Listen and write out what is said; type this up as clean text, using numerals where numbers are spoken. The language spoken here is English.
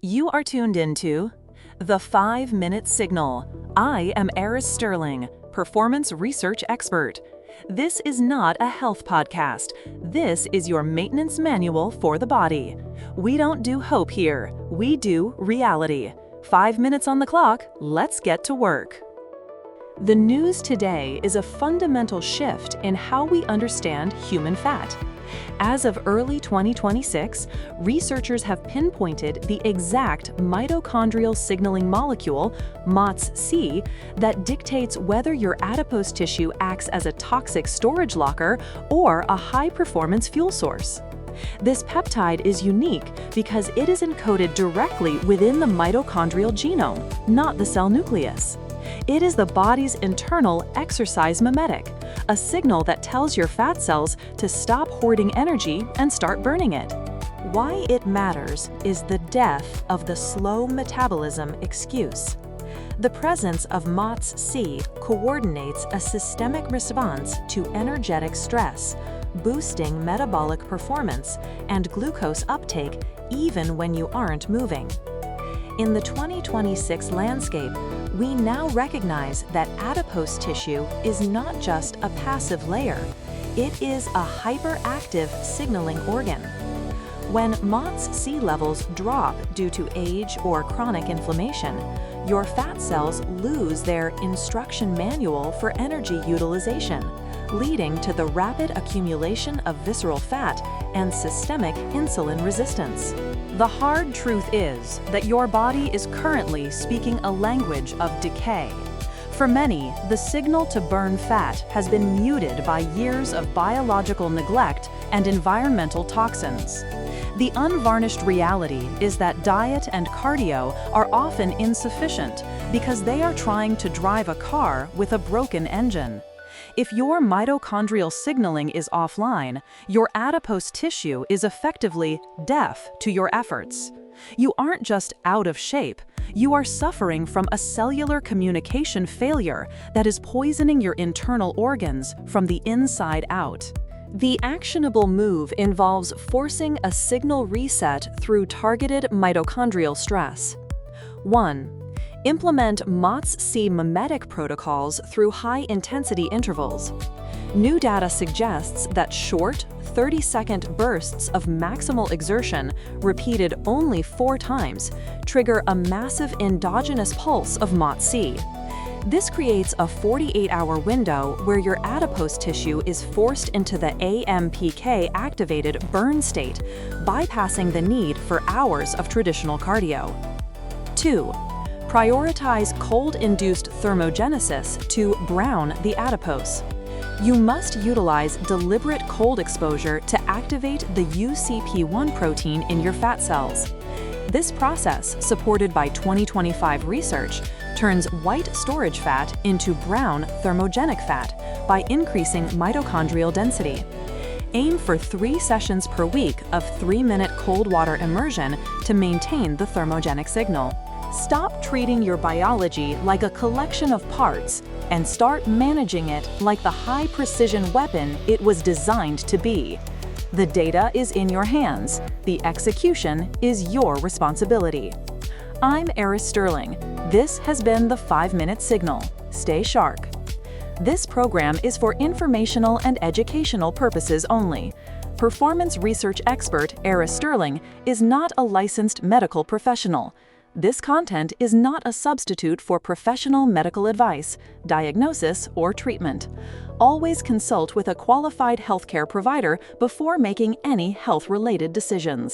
You are tuned into the 5-Minute Signal. I am Aris Sterling, performance research expert. This is not a health podcast. This is your maintenance manual for the body. We don't do hope here. We do reality. 5 minutes on the clock. Let's get to work. The news today is a fundamental shift in how we understand human fat. As of early 2026, researchers have pinpointed the exact mitochondrial signaling molecule, MOTS-c, that dictates whether your adipose tissue acts as a toxic storage locker or a high-performance fuel source. This peptide is unique because it is encoded directly within the mitochondrial genome, not the cell nucleus. It is the body's internal exercise mimetic, a signal that tells your fat cells to stop hoarding energy and start burning it. Why it matters is the death of the slow metabolism excuse. The presence of MOTS-c coordinates a systemic response to energetic stress, boosting metabolic performance and glucose uptake even when you aren't moving. In the 2026 landscape, we now recognize that adipose tissue is not just a passive layer, it is a hyperactive signaling organ. When MOTS-c levels drop due to age or chronic inflammation, your fat cells lose their instruction manual for energy utilization, leading to the rapid accumulation of visceral fat and systemic insulin resistance. The hard truth is that your body is currently speaking a language of decay. For many, the signal to burn fat has been muted by years of biological neglect and environmental toxins. The unvarnished reality is that diet and cardio are often insufficient because they are trying to drive a car with a broken engine. If your mitochondrial signaling is offline, your adipose tissue is effectively deaf to your efforts. You aren't just out of shape, you are suffering from a cellular communication failure that is poisoning your internal organs from the inside out. The actionable move involves forcing a signal reset through targeted mitochondrial stress. 1. Implement MOTS-c mimetic protocols through high-intensity intervals. New data suggests that short, 30-second bursts of maximal exertion, repeated only 4 times, trigger a massive endogenous pulse of MOTS-c. This creates a 48-hour window where your adipose tissue is forced into the AMPK-activated burn state, bypassing the need for hours of traditional cardio. 2. Prioritize cold-induced thermogenesis to brown the adipose. You must utilize deliberate cold exposure to activate the UCP1 protein in your fat cells. This process, supported by 2025 research, turns white storage fat into brown thermogenic fat by increasing mitochondrial density. Aim for 3 sessions per week of 3-minute cold water immersion to maintain the thermogenic signal. Stop treating your biology like a collection of parts and start managing it like the high-precision weapon it was designed to be. The data is in your hands. The execution is your responsibility. I'm Aris Sterling. This has been the 5-Minute Signal. Stay sharp. This program is for informational and educational purposes only. Performance research expert Aris Sterling is not a licensed medical professional. This content is not a substitute for professional medical advice, diagnosis, or treatment. Always consult with a qualified healthcare provider before making any health-related decisions.